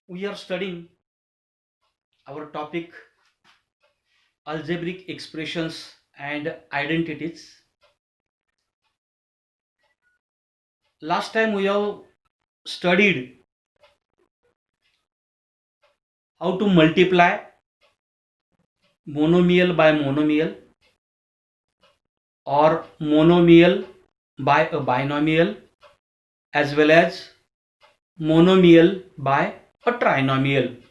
We are studying our topic algebraic expressions and identities. Last time we have studied how to multiply monomial by monomial or monomial by a binomial as well as monomial by a trinomial.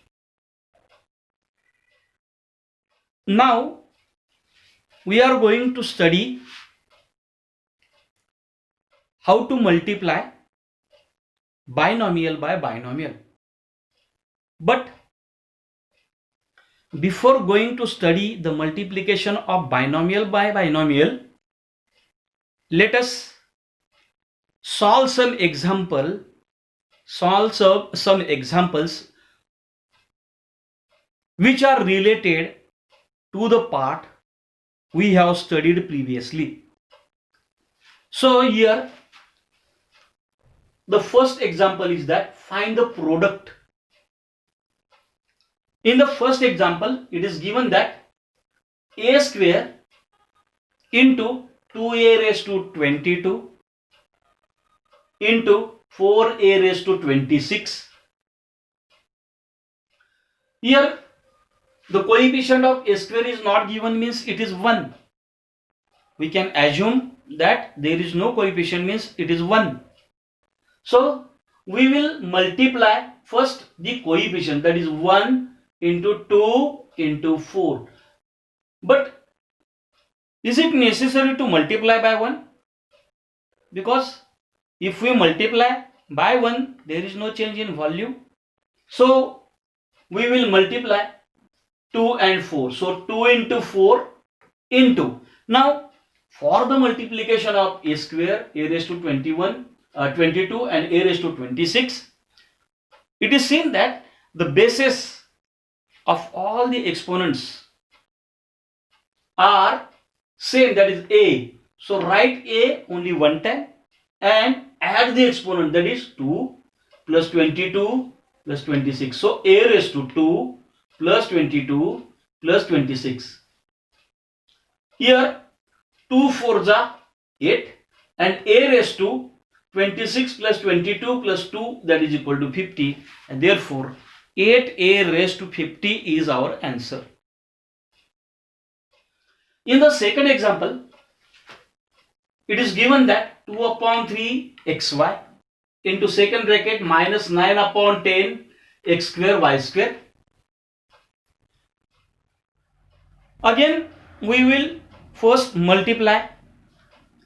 Now we are going to study how to multiply binomial by binomial. But before going to study the multiplication of binomial by binomial, let us solve some examples which are related to the part we have studied previously. So here the first example is that find the product. In the first example, it is given that a square into 2a raised to 22 into 4a raised to 26. Here the coefficient of a square is not given, means it is 1. We can assume that there is no coefficient, means it is 1. So we will multiply first the coefficient, that is 1 into 2 into 4. But is it necessary to multiply by 1? Because if we multiply by 1, there is no change in value. So we will multiply 2 and 4. So 2 into 4 into. Now for the multiplication of a square, a raised to 22 and a raised to 26, it is seen that the bases of all the exponents are same, that is a. So write a only one time and add the exponent, that is 2 plus 22 plus 26. So a raised to 2 plus 22 plus 26. Here 2 4s are 8 and a raised to 26 plus 22 plus 2, that is equal to 50, and therefore 8a raised to 50 is our answer. In the second example, it is given that 2 upon 3 xy into second bracket minus 9 upon 10 x square y square. Again we will first multiply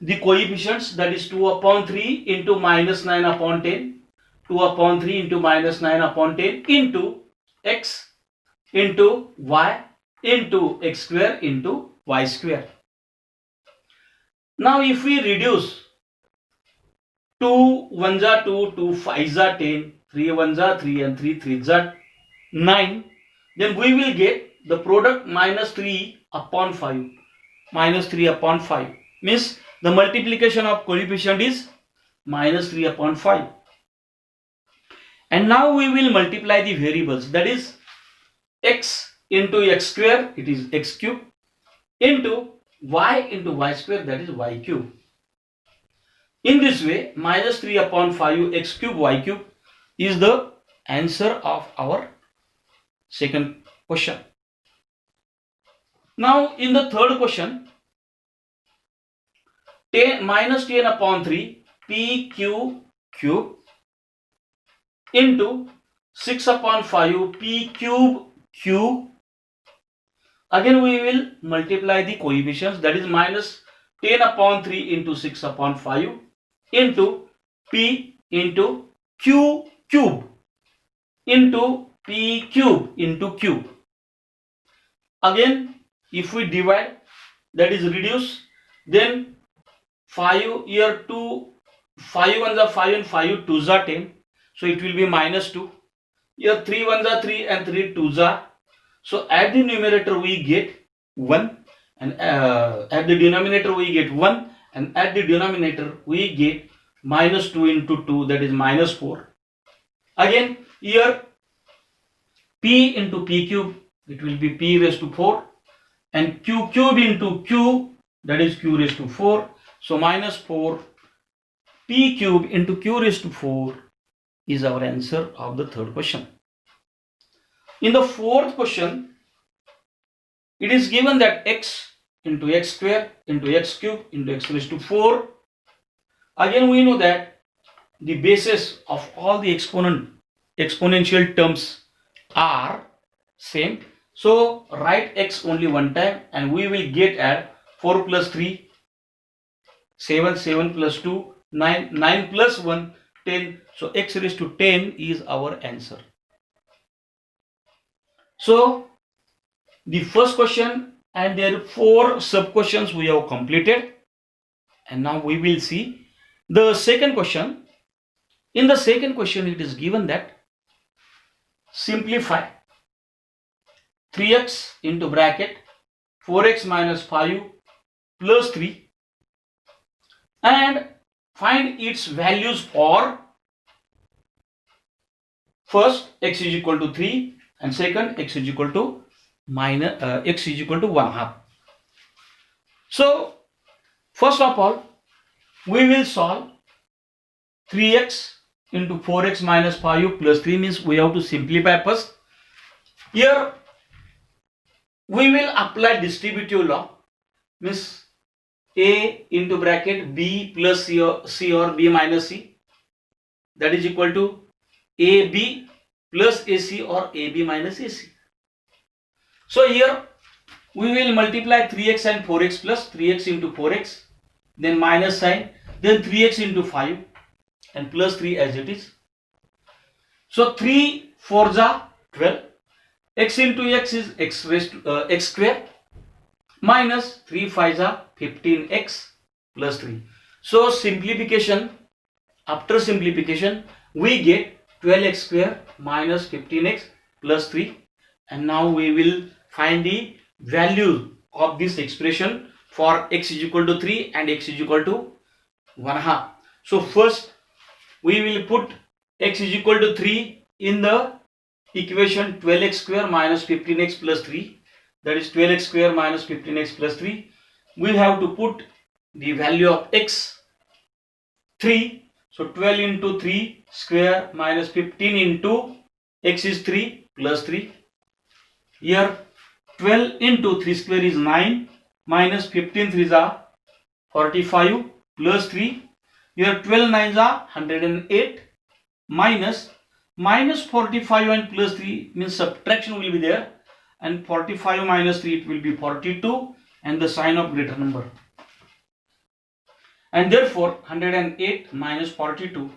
the coefficients, that is 2 upon 3 into minus 9 upon 10, 2 upon 3 into minus 9 upon 10 into x into y into x square into y square. Now if we reduce 2 1s are 2, 2 5s are 10, 3 1s are 3 and 3 3s are 9, then we will get the product minus 3 upon 5. Minus 3 upon 5 means the multiplication of coefficient is minus 3 upon 5. And now we will multiply the variables, that is x into x square, it is x cube, into y square, that is y cube. In this way, minus 3 upon 5 x cube y cube is the answer of our second question. Now in the third question, minus 10 upon 3 pq cube into 6 upon 5 p cube cube. Again we will multiply the coefficients, that is minus 10 upon 3 into 6 upon 5 into p into q cube into p cube into q. Again if we divide, that is reduce, then 5 here 2, 5 1s are 5 and 5 2s are 10, so it will be minus 2. Here 3 1s are 3 and 3 2s are, so at the numerator we get 1 and at the denominator we get 1, and at the denominator we get minus 2 into 2, that is minus 4. Again here p into p cube, it will be p raised to 4, and q cube into q, that is q raised to 4. So minus 4 p cube into q raised to 4 is our answer of the third question. In the fourth question, it is given that x into x square into x cube into x raised to 4. Again, we know that the basis of all the exponential terms are same. So write x only one time and we will get at 4 plus 3, 7, 7 plus 2, 9, 9 plus 1, 10. So x raised to 10 is our answer. So the first question and there are 4 sub questions we have completed, and now we will see the second question. In the second question, it is given that simplify 3x into bracket 4x minus 5 plus 3 and find its values for first x is equal to 3 and second x is equal to x is equal to 1/2. So first of all, we will solve 3x into 4x minus 5 plus 3 means we have to simplify first. Here we will apply distributive law, means a into bracket b plus c or b minus c, that is equal to ab plus ac or ab minus ac. So here we will multiply 3x and 4x plus 3x into 4x, then minus sign, then 3x into 5 and plus 3 as it is. So 3 4s are 12, x into x is x raised to x square minus 3 5s are 15x plus 3. So simplification, after simplification we get 12x square minus 15x plus 3, and now we will find the value of this expression for x is equal to 3 and x is equal to 1/2. So first we will put x is equal to 3 in the equation 12x square minus 15x plus 3, that is 12x square minus 15x plus 3. We have to put the value of x 3. So 12 into 3 square minus 15 into x is 3 plus 3. Here 12 into 3 square is 9 minus 15 3s are 45 plus 3. Here 12 9s are 108 minus 45 and plus 3 means subtraction will be there, and 45 minus 3 it will be 42 and the sign of greater number, and therefore 108 minus 42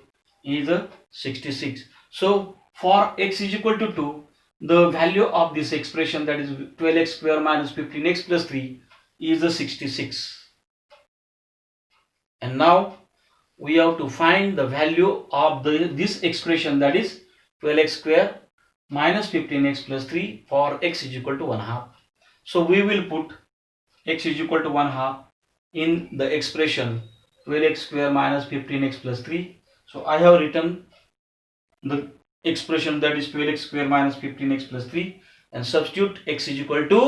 is 66. So for x is equal to 2, the value of this expression, that is 12x square minus 15x plus 3 is 66. And now we have to find the value of this expression, that is 12x square minus 15x plus 3 for x is equal to 1/2. So we will put x is equal to 1/2 in the expression 12x square minus 15x plus 3. So I have written the expression, that is 12x square minus 15x plus 3, and substitute x is equal to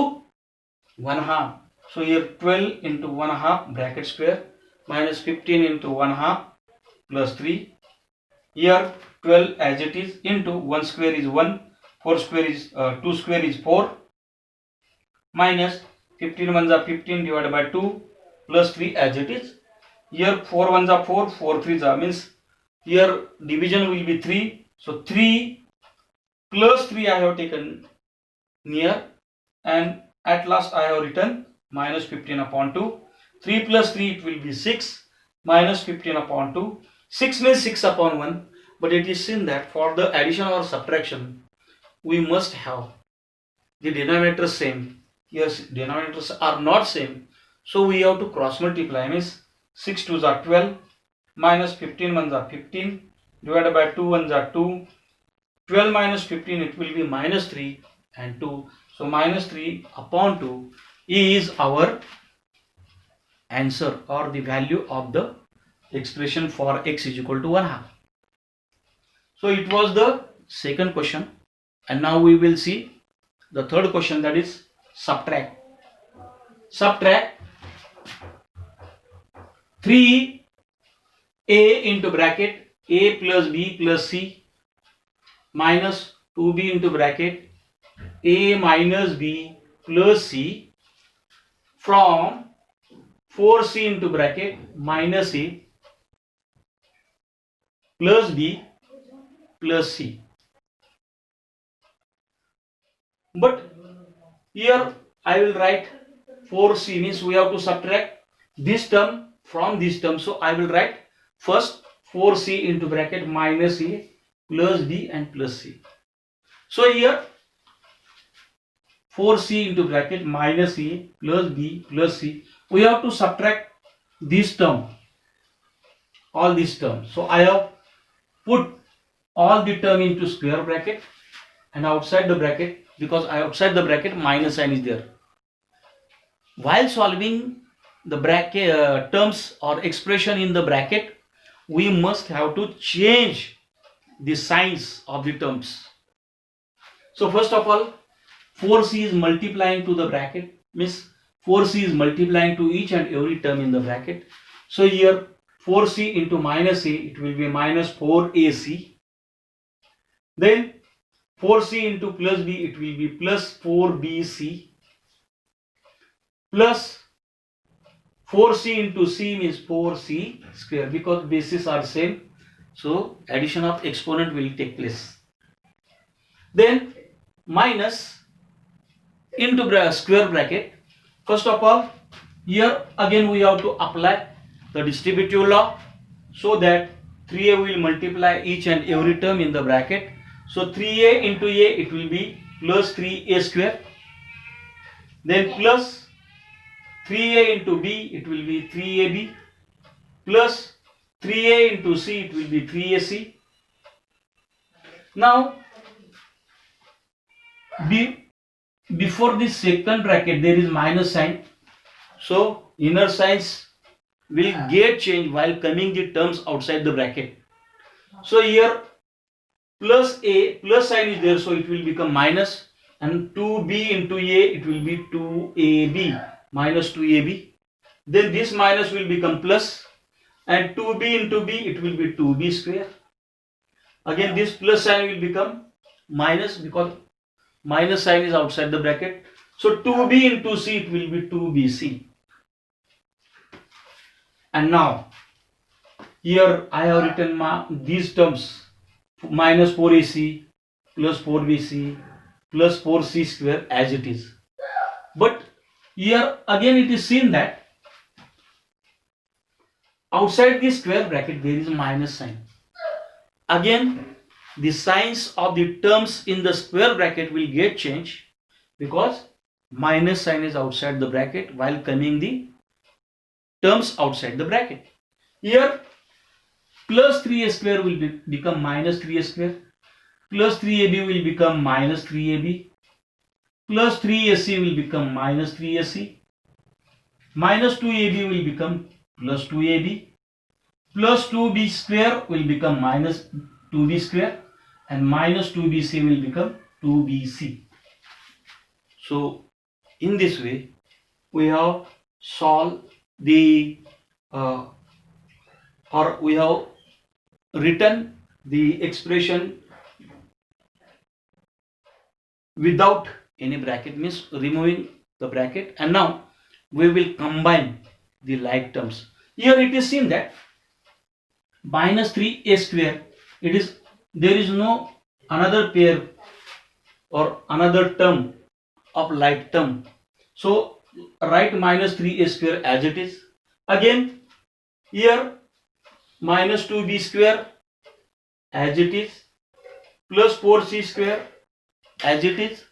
1/2. So here 12 into 1/2 bracket square minus 15 into 1/2 plus 3. Here 12 as it is into 1 square is 1, 4 square is 2 square is 4 minus 15 ones are 15 divided by 2 plus 3 as it is. Here 4 ones are 4, 4 3s are, means here division will be 3. So 3 plus 3 I have taken near, and at last I have written minus 15 upon 2. 3 plus 3 it will be 6 minus 15 upon 2. 6 means 6 upon 1, but it is seen that for the addition or subtraction we must have the denominators same. Here denominators are not same, so we have to cross multiply, means 6 2s are 12 minus 15 ones are 15 divided by 2 ones are 2. 12 minus 15 it will be minus 3 and 2. So minus 3 upon 2 is our answer or the value of the expression for x is equal to 1/2. So it was the second question. And now we will see the third question, that is subtract. Subtract 3a into bracket a plus b plus c minus 2b into bracket a minus b plus c from 4c into bracket minus a plus b plus c. But here I will write 4c, means we have to subtract this term from this term. So I will write first 4c into bracket minus a plus b and plus c. So here 4c into bracket minus a plus b plus c, we have to subtract this term, all these terms. So I have put all the term into square bracket, and outside the bracket, because outside the bracket minus sign is there. While solving the bracket terms or expression in the bracket, we must have to change the signs of the terms. So first of all, 4c is multiplying to the bracket, means 4c is multiplying to each and every term in the bracket. So here 4c into minus a, it will be minus 4ac. Then 4c into plus b, it will be plus 4bc, plus 4c into c means 4c square, because bases are same. So addition of exponent will take place. Then minus into square bracket. First of all, here again we have to apply the distributive law, so that 3a will multiply each and every term in the bracket. So 3a into a, it will be plus 3a square. Then plus 3a into b, it will be 3ab, plus 3a into c, it will be 3ac. Now before this second bracket there is minus sign, so inner signs will get changed while coming the terms outside the bracket. So here plus a, plus sign is there, so it will become minus, and 2b into a, it will be 2ab, minus 2ab. Then this minus will become plus, and 2b into b, it will be 2b square. Again this plus sign will become minus, because minus sign is outside the bracket. So 2b into c, it will be 2bc. And now here I have written these terms, minus 4ac plus 4bc plus 4c square as it is. But here again it is seen that outside this square bracket there is a minus sign. Again the signs of the terms in the square bracket will get changed, because minus sign is outside the bracket while coming the terms outside the bracket. Here plus 3a square will become minus 3a square, plus 3ab will become minus 3ab, plus 3ac will become minus 3ac, minus 2ab will become plus 2ab, plus 2b square will become minus 2b square, and minus 2bc will become 2bc. So in this way we have solved the or we have written the expression without any bracket, means removing the bracket. And now we will combine the like terms. Here it is seen that minus 3a square, it is, there is no another pair or another term of like term. So write minus 3a square as it is. Again here minus 2b square as it is, plus 4c square as it is,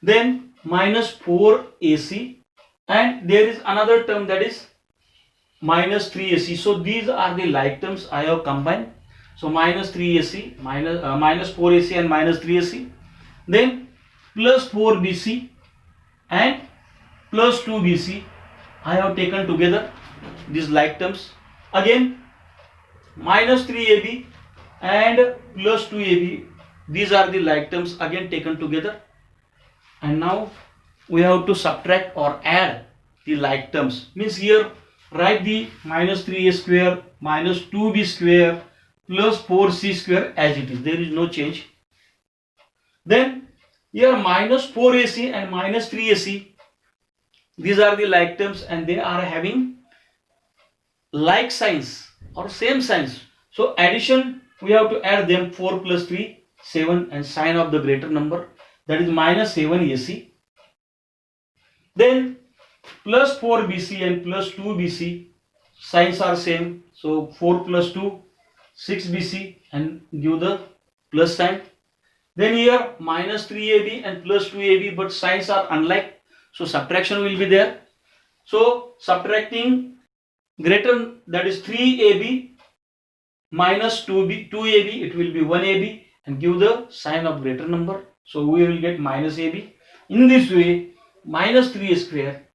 then minus 4ac, and there is another term, that is minus 3ac. So these are the like terms I have combined. So minus 3ac, minus 4ac and minus 3ac, then plus 4bc and plus 2bc, I have taken together these like terms. Again minus 3ab and plus 2ab, These are the like terms again taken together. And now we have to subtract or add the like terms. Means here write the minus 3a square minus 2b square plus 4c square as it is. There is no change. Then here minus 4ac and minus 3ac. These are the like terms and they are having like signs or same signs. So addition, we have to add them. 4 plus 3, 7, and sign of the greater number, that is minus 7ac. Then plus 4bc and plus 2bc, signs are same. So 4 plus 2, 6bc, and give the plus sign. Then here minus 3ab and plus 2ab, but signs are unlike, so subtraction will be there. So subtracting greater, that is 3ab minus 2ab, it will be 1ab, and give the sign of greater number. So we will get minus ab. In this way, minus 3a square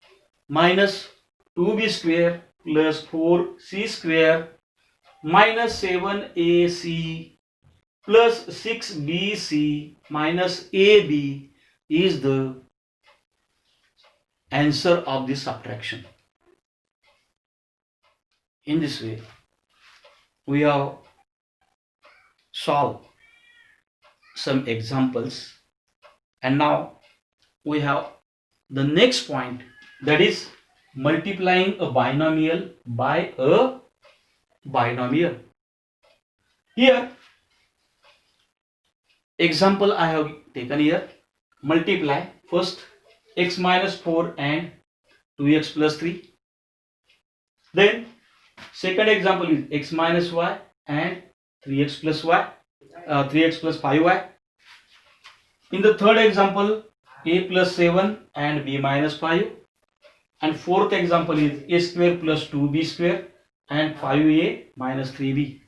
minus 2b square plus 4c square minus 7ac plus 6bc minus ab is the answer of this subtraction. In this way, we have solved some examples, and now we have the next point, that is multiplying a binomial by a binomial. Here example I have taken here. Multiply first x minus 4 and 2x plus 3. Then second example is x minus y and 3x plus y, 3x plus 5y. In the third example, a plus 7 and b minus 5. And fourth example is a square plus 2b square and 5a minus 3b.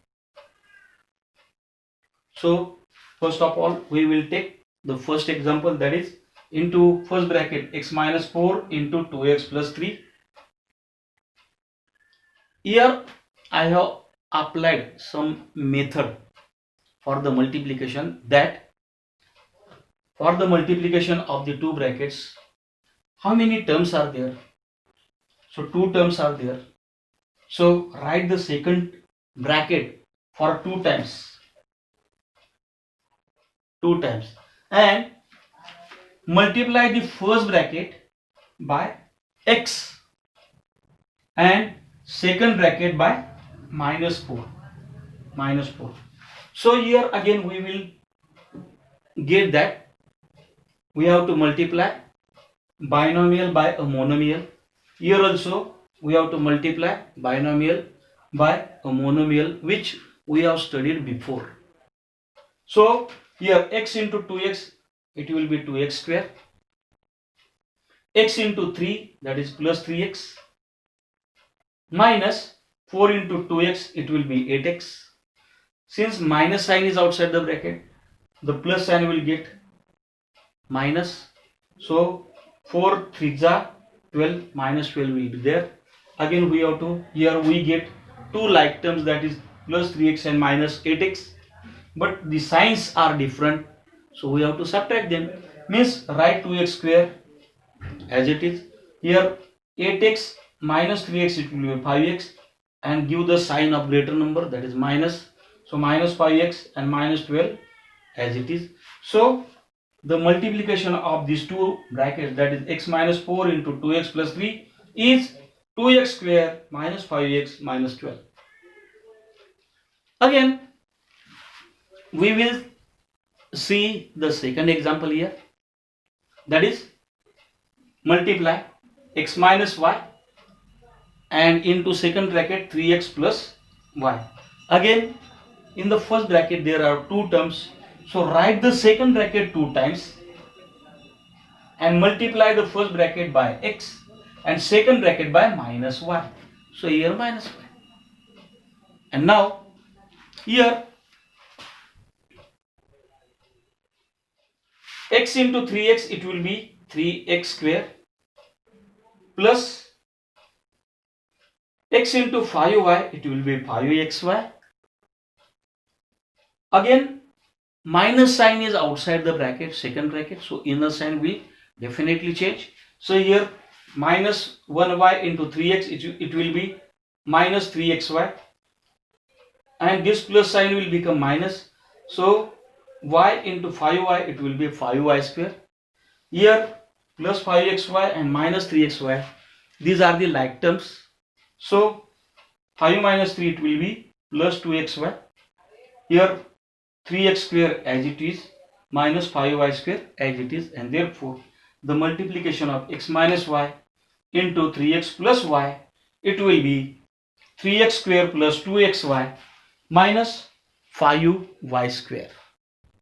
So first of all, we will take the first example, that is into first bracket x minus 4 into 2x plus 3. Here I have applied some method for the multiplication, that for the multiplication of the two brackets, how many terms are there? So 2 terms are there. So write the second bracket for 2 times. 2 times. And multiply the first bracket by x and second bracket by minus 4. Minus 4. So here again we will get that we have to multiply binomial by a monomial. Here also we have to multiply binomial by a monomial, which we have studied before. So here x into 2x, it will be 2x square. X into 3, that is plus 3x, minus 4 into 2x, it will be 8x. Since minus sign is outside the bracket, the plus sign will get minus. So 4 3s are 12, minus 12 will be there. Again we have to, here we get two like terms, that is plus 3x and minus 8x, but the signs are different, so we have to subtract them. Means write 2x square as it is. Here 8x minus 3x, it will be 5x, and give the sign of greater number, that is minus. So minus 5x and minus 12 as it is. So the multiplication of these two brackets, that is x minus 4 into 2x plus 3, is 2x square minus 5x minus 12. Again we will see the second example here, that is multiply x minus y and into second bracket 3x plus y. Again in the first bracket there are 2 terms, so write the second bracket 2 times and multiply the first bracket by x and second bracket by minus y. So here minus y. And now here x into 3x, it will be 3x square plus x into 5y, it will be 5xy. Again minus sign is outside the bracket, second bracket, so inner sign will definitely change. So here minus 1y into 3x, it will be minus 3xy, and this plus sign will become minus, so y into 5y, it will be 5y square. Here plus 5xy and minus 3xy, these are the like terms, so 5 minus 3, it will be plus 2xy. Here 3x square as it is, minus 5y square as it is, and therefore the multiplication of x minus y into 3x plus y, it will be 3x square plus 2xy minus 5y square.